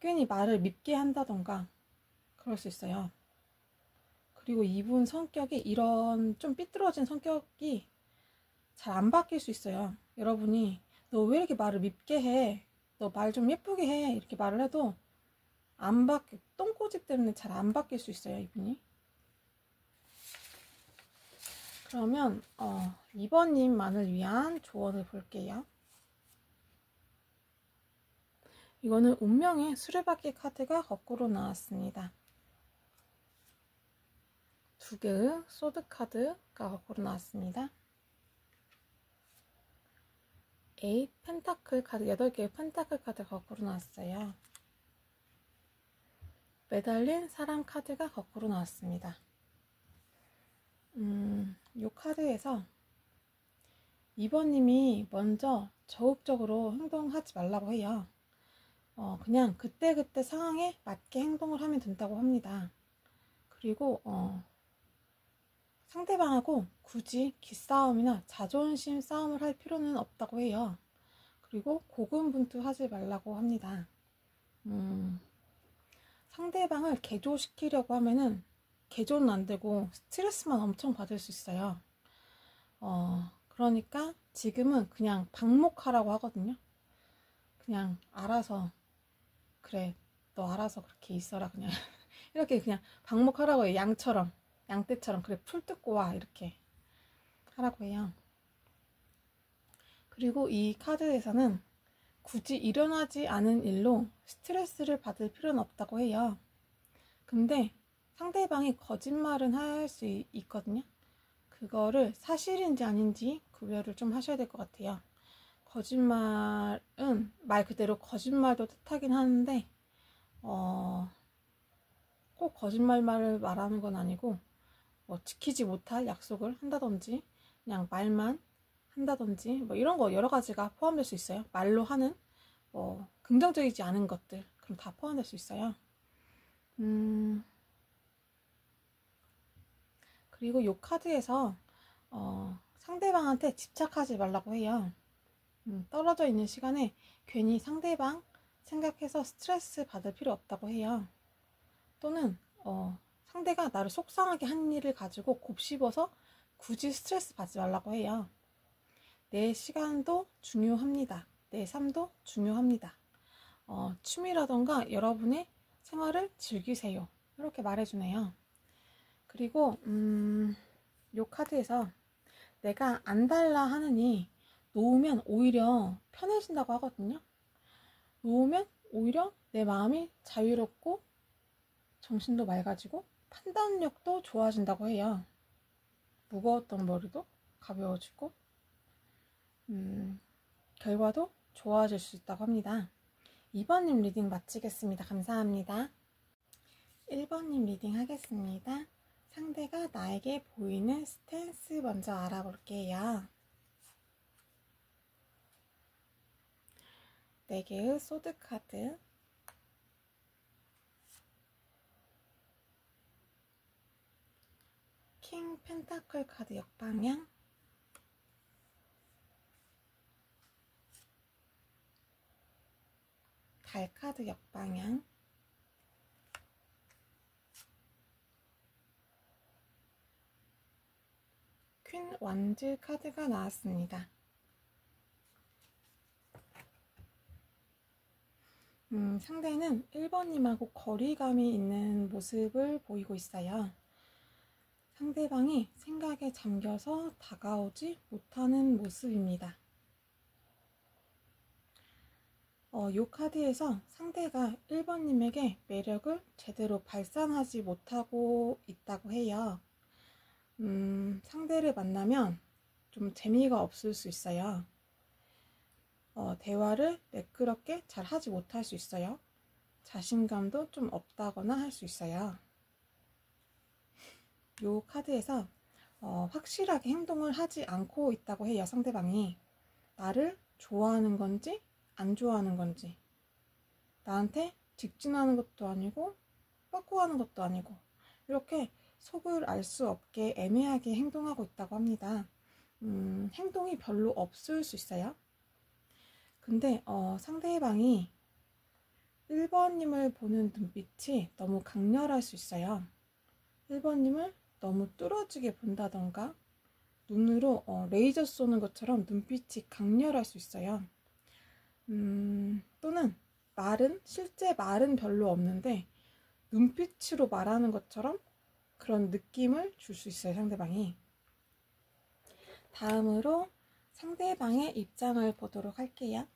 괜히 말을 밉게 한다던가 그럴 수 있어요. 그리고 이분 성격이 이런 좀 삐뚤어진 성격이 잘 안 바뀔 수 있어요. 여러분이 너 왜 이렇게 말을 밉게 해? 너 말 좀 예쁘게 해. 이렇게 말을 해도 안 바뀌, 똥꼬집 때문에 잘 안 바뀔 수 있어요, 이분이. 그러면 2번님만을 위한 조언을 볼게요. 이거는 운명의 수레바퀴 카드가 거꾸로 나왔습니다. 두 개의 소드 카드가 거꾸로 나왔습니다. 8 펜타클 카드, 8개의 펜타클 카드가 거꾸로 나왔어요. 매달린 사람 카드가 거꾸로 나왔습니다. 이 카드에서 2번님이 먼저 적극적으로 행동하지 말라고 해요. 그냥 그때그때 상황에 맞게 행동을 하면 된다고 합니다. 그리고 상대방하고 굳이 기싸움이나 자존심 싸움을 할 필요는 없다고 해요. 그리고 고군분투하지 말라고 합니다. 상대방을 개조시키려고 하면은 개조는 안 되고 스트레스만 엄청 받을 수 있어요. 그러니까 지금은 그냥 방목하라고 하거든요. 그냥 알아서, 그래, 너 알아서 그렇게 있어라, 그냥 이렇게 그냥 방목하라고 해요. 양떼처럼 그래, 풀 뜯고 와, 이렇게 하라고 해요. 그리고 이 카드에서는 굳이 일어나지 않은 일로 스트레스를 받을 필요는 없다고 해요. 근데 상대방이 거짓말은 할 수 있거든요. 그거를 사실인지 아닌지 구별을 좀 하셔야 될 것 같아요. 거짓말은 말 그대로 거짓말도 뜻하긴 하는데 꼭 거짓말을 말하는 건 아니고 뭐 지키지 못할 약속을 한다든지 그냥 말만 한다든지 뭐 이런 거 여러 가지가 포함될 수 있어요. 말로 하는 뭐 긍정적이지 않은 것들 그럼 다 포함될 수 있어요. 그리고 이 카드에서 상대방한테 집착하지 말라고 해요. 떨어져 있는 시간에 괜히 상대방 생각해서 스트레스 받을 필요 없다고 해요. 또는 상대가 나를 속상하게 한 일을 가지고 곱씹어서 굳이 스트레스 받지 말라고 해요. 내 시간도 중요합니다. 내 삶도 중요합니다. 취미라던가 여러분의 생활을 즐기세요. 이렇게 말해주네요. 그리고 이 카드에서 내가 안 달라 하느니 놓으면 오히려 편해진다고 하거든요. 놓으면 오히려 내 마음이 자유롭고 정신도 맑아지고 판단력도 좋아진다고 해요. 무거웠던 머리도 가벼워지고 결과도 좋아질 수 있다고 합니다. 2번님 리딩 마치겠습니다. 감사합니다. 1번님 리딩 하겠습니다. 상대가 나에게 보이는 스탠스 먼저 알아볼게요. 4개의 소드 카드, 킹 펜타클 카드 역방향, 달 카드 역방향, 퀸 완즈 카드가 나왔습니다. 상대는 1번님하고 거리감이 있는 모습을 보이고 있어요. 상대방이 생각에 잠겨서 다가오지 못하는 모습입니다. 이 카드에서 상대가 1번님에게 매력을 제대로 발산하지 못하고 있다고 해요. 상대를 만나면 좀 재미가 없을 수 있어요. 대화를 매끄럽게 잘 하지 못할 수 있어요. 자신감도 좀 없다거나 할 수 있어요. 이 카드에서 확실하게 행동을 하지 않고 있다고 해요. 상대방이 나를 좋아하는 건지 안 좋아하는 건지, 나한테 직진하는 것도 아니고 뻐꾸하는 것도 아니고 이렇게 속을 알 수 없게 애매하게 행동하고 있다고 합니다. 행동이 별로 없을 수 있어요. 근데 상대방이 1번님을 보는 눈빛이 너무 강렬할 수 있어요. 1번님을 너무 뚫어지게 본다던가 눈으로 레이저 쏘는 것처럼 눈빛이 강렬할 수 있어요. 또는 실제 말은 별로 없는데 눈빛으로 말하는 것처럼 그런 느낌을 줄 수 있어요, 상대방이. 다음으로 상대방의 입장을 보도록 할게요.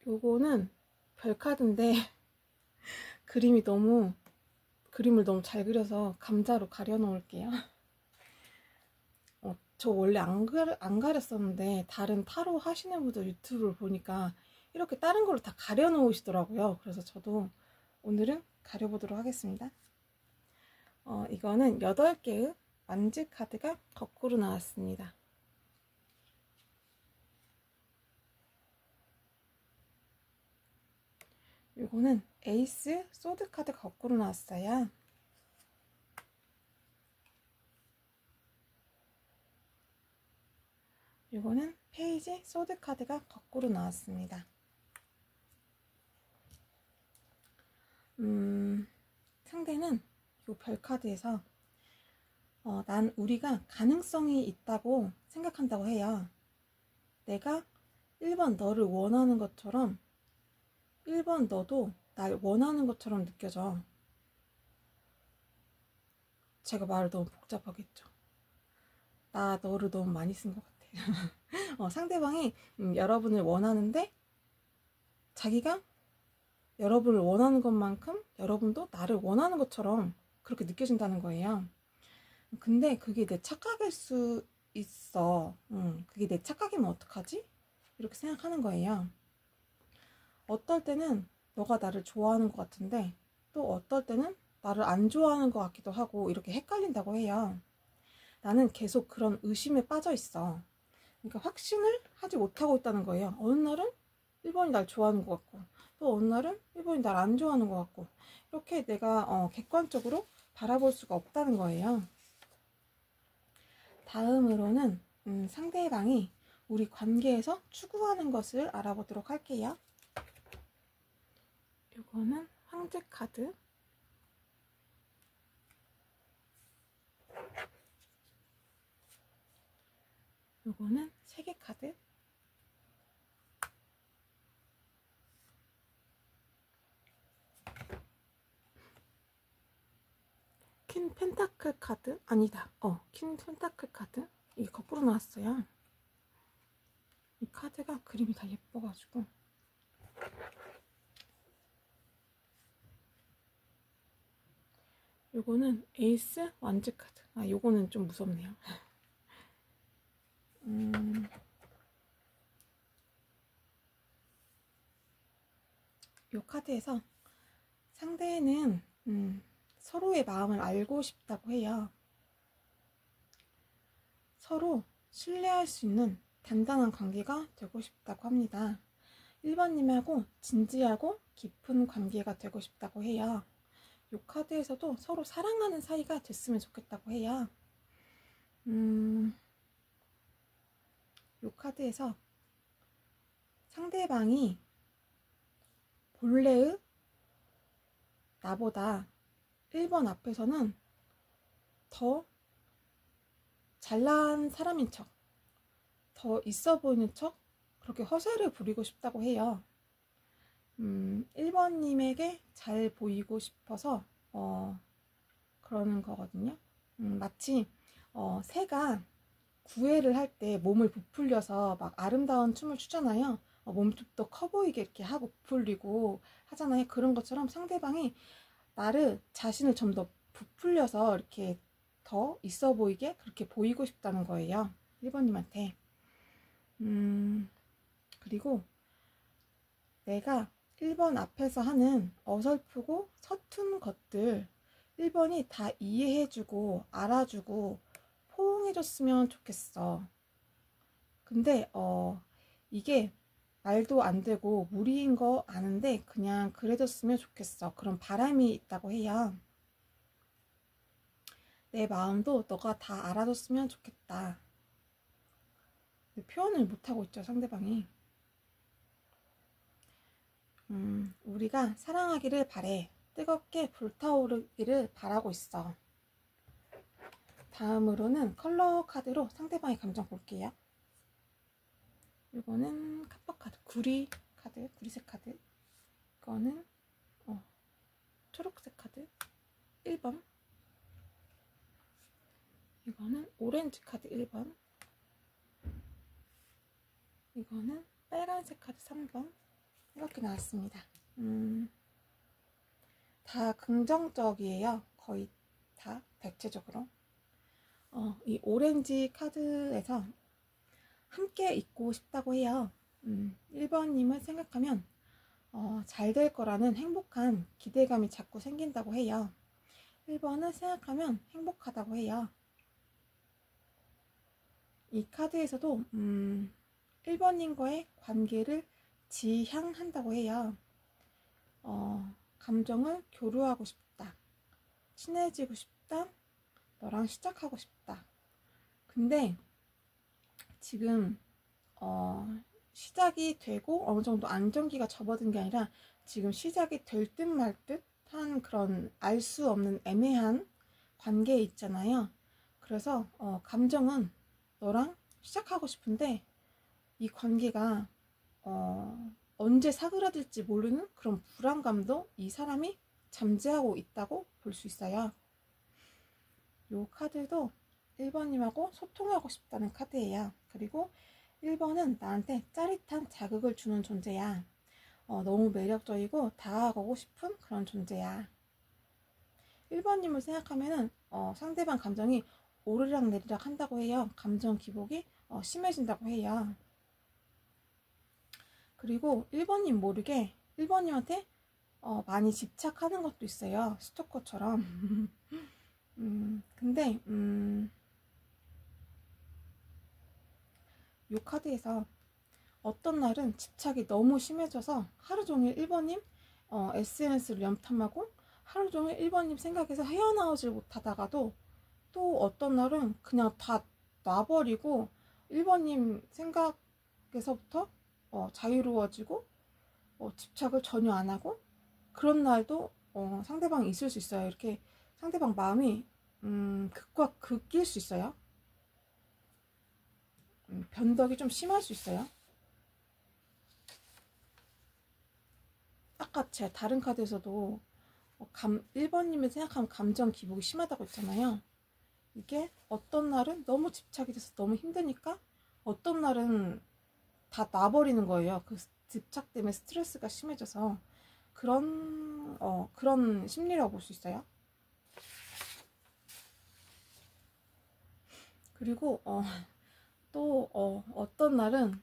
요거는 별카드인데 그림을 너무 잘 그려서 감자로 가려 놓을게요. 저 원래 안 가렸었는데 다른 타로 하시는 분들 유튜브를 보니까 이렇게 다른 걸로 다 가려 놓으시더라고요. 그래서 저도 오늘은 가려보도록 하겠습니다. 이거는 8개의 완즈 카드가 거꾸로 나왔습니다. 이거는 에이스 소드 카드 거꾸로 나왔어요. 이거는 페이지 소드 카드가 거꾸로 나왔습니다. 상대는 이 별 카드에서 난 우리가 가능성이 있다고 생각한다고 해요. 내가 1번 너를 원하는 것처럼 1번 너도 날 원하는 것처럼 느껴져. 제가 말을 너무 복잡하겠죠. 나 너를 너무 많이 쓴 것 같아요. 상대방이 여러분을 원하는데 자기가 여러분을 원하는 것만큼 여러분도 나를 원하는 것처럼 그렇게 느껴진다는 거예요. 근데 그게 내 착각일 수 있어. 그게 내 착각이면 어떡하지? 이렇게 생각하는 거예요. 어떨 때는 너가 나를 좋아하는 것 같은데 또 어떨 때는 나를 안 좋아하는 것 같기도 하고 이렇게 헷갈린다고 해요. 나는 계속 그런 의심에 빠져 있어. 그러니까 확신을 하지 못하고 있다는 거예요. 어느 날은 1번이 날 좋아하는 것 같고 또 어느 날은 1번이 날 안 좋아하는 것 같고 이렇게 내가 객관적으로 바라볼 수가 없다는 거예요. 다음으로는 상대방이 우리 관계에서 추구하는 것을 알아보도록 할게요. 이거는 황제 카드, 이거는 세계 카드, 퀸 펜타클 카드, 아니다, 퀸 펜타클 카드. 이게 거꾸로 나왔어요. 이 카드가 그림이 다 예뻐가지고. 요거는 에이스 완즈 카드. 요거는 좀 무섭네요. 요 카드에서 상대는 서로의 마음을 알고 싶다고 해요. 서로 신뢰할 수 있는 단단한 관계가 되고 싶다고 합니다. 1번님하고 진지하고 깊은 관계가 되고 싶다고 해요. 이 카드에서도 서로 사랑하는 사이가 됐으면 좋겠다고 해요. 이 카드에서 상대방이 본래의 나보다 1번 앞에서는 더 잘난 사람인 척, 더 있어 보이는 척 그렇게 허세를 부리고 싶다고 해요. 1번님에게 잘 보이고 싶어서 그러는 거거든요. 마치 새가 구애를 할 때 몸을 부풀려서 막 아름다운 춤을 추잖아요. 몸집도 커 보이게 이렇게 하고 부풀리고 하잖아요. 그런 것처럼 상대방이 나를 자신을 좀 더 부풀려서 이렇게 더 있어 보이게 그렇게 보이고 싶다는 거예요. 1번님한테. 그리고 내가 1번 앞에서 하는 어설프고 서툰 것들 1번이 다 이해해주고 알아주고 포용해줬으면 좋겠어. 근데 이게 말도 안 되고 무리인 거 아는데 그냥 그래줬으면 좋겠어. 그런 바람이 있다고 해요. 내 마음도 너가 다 알아줬으면 좋겠다. 표현을 못하고 있죠, 상대방이. 우리가 사랑하기를 바래. 뜨겁게 불타오르기를 바라고 있어. 다음으로는 컬러 카드로 상대방의 감정 볼게요. 이거는 카퍼 카드, 구리 카드, 구리색 카드. 이거는 초록색 카드 1번. 이거는 오렌지 카드 1번. 이거는 빨간색 카드 3번. 이렇게 나왔습니다. 다 긍정적이에요. 거의 다 대체적으로. 이 오렌지 카드에서 함께 있고 싶다고 해요. 1번님을 생각하면 잘 될 거라는 행복한 기대감이 자꾸 생긴다고 해요. 1번을 생각하면 행복하다고 해요. 이 카드에서도 1번님과의 관계를 지향한다고 해요. 감정을 교류하고 싶다. 친해지고 싶다. 너랑 시작하고 싶다. 근데 지금 시작이 되고 어느 정도 안정기가 접어든 게 아니라 지금 시작이 될 듯 말 듯한 그런 알 수 없는 애매한 관계에 있잖아요. 그래서 감정은 너랑 시작하고 싶은데 이 관계가 언제 사그라들지 모르는 그런 불안감도 이 사람이 잠재하고 있다고 볼 수 있어요. 이 카드도 1번님하고 소통하고 싶다는 카드예요. 그리고 1번은 나한테 짜릿한 자극을 주는 존재야. 너무 매력적이고 다가가고 싶은 그런 존재야. 1번님을 생각하면은 상대방 감정이 오르락 내리락 한다고 해요. 감정 기복이 심해진다고 해요. 그리고 1번님 모르게 1번님한테 많이 집착하는 것도 있어요. 스토커처럼. 근데 이 카드에서 어떤 날은 집착이 너무 심해져서 하루 종일 1번님 SNS를 염탐하고 하루 종일 1번님 생각에서 헤어나오질 못하다가도 또 어떤 날은 그냥 다 놔버리고 1번님 생각에서부터 자유로워지고 집착을 전혀 안 하고 그런 날도 상대방이 있을 수 있어요. 이렇게 상대방 마음이 극과 극일 수 있어요. 변덕이 좀 심할 수 있어요. 아까 제가 다른 카드에서도 1번님을 생각하면 감정 기복이 심하다고 했잖아요. 이게 어떤 날은 너무 집착이 돼서 너무 힘드니까 어떤 날은 다 놔버리는 거예요. 그 집착 때문에 스트레스가 심해져서 그런 심리라고 볼 수 있어요. 그리고 또 어떤 날은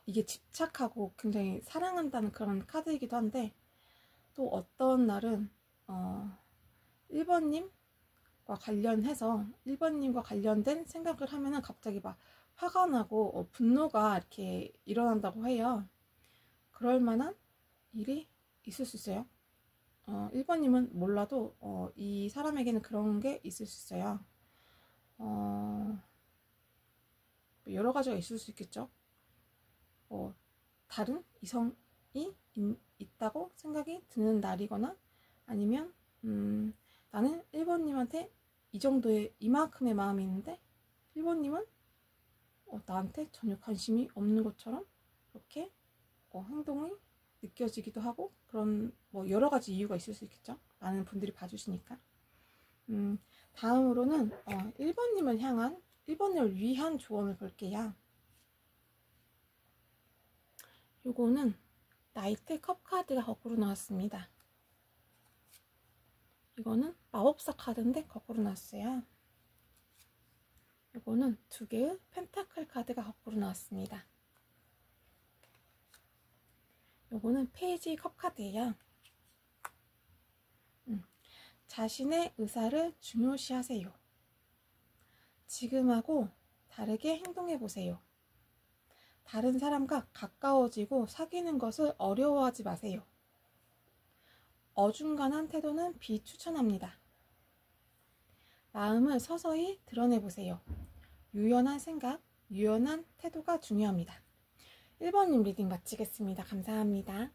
이게 집착하고 굉장히 사랑한다는 그런 카드이기도 한데 또 어떤 날은 1번님과 관련해서 1번님과 관련된 생각을 하면은 갑자기 막 화가 나고 분노가 이렇게 일어난다고 해요. 그럴 만한 일이 있을 수 있어요. 1번님은 몰라도 이 사람에게는 그런 게 있을 수 있어요. 여러 가지가 있을 수 있겠죠. 다른 이성이 있다고 생각이 드는 날이거나 아니면 나는 1번님한테 이 정도의 이만큼의 마음이 있는데 1번님은 나한테 전혀 관심이 없는 것처럼 이렇게 행동이 느껴지기도 하고 그런 여러 가지 이유가 있을 수 있겠죠. 많은 분들이 봐주시니까. 다음으로는 1번님을 위한 조언을 볼게요. 요거는 나이트 컵 카드가 거꾸로 나왔습니다. 이거는 마법사 카드인데 거꾸로 나왔어요. 요거는 2개의 펜타클 카드가 거꾸로 나왔습니다. 요거는 페이지 컵 카드예요. 자신의 의사를 중요시하세요. 지금하고 다르게 행동해보세요. 다른 사람과 가까워지고 사귀는 것을 어려워하지 마세요. 어중간한 태도는 비추천합니다. 마음을 서서히 드러내보세요. 유연한 생각, 유연한 태도가 중요합니다. 1번님 리딩 마치겠습니다. 감사합니다.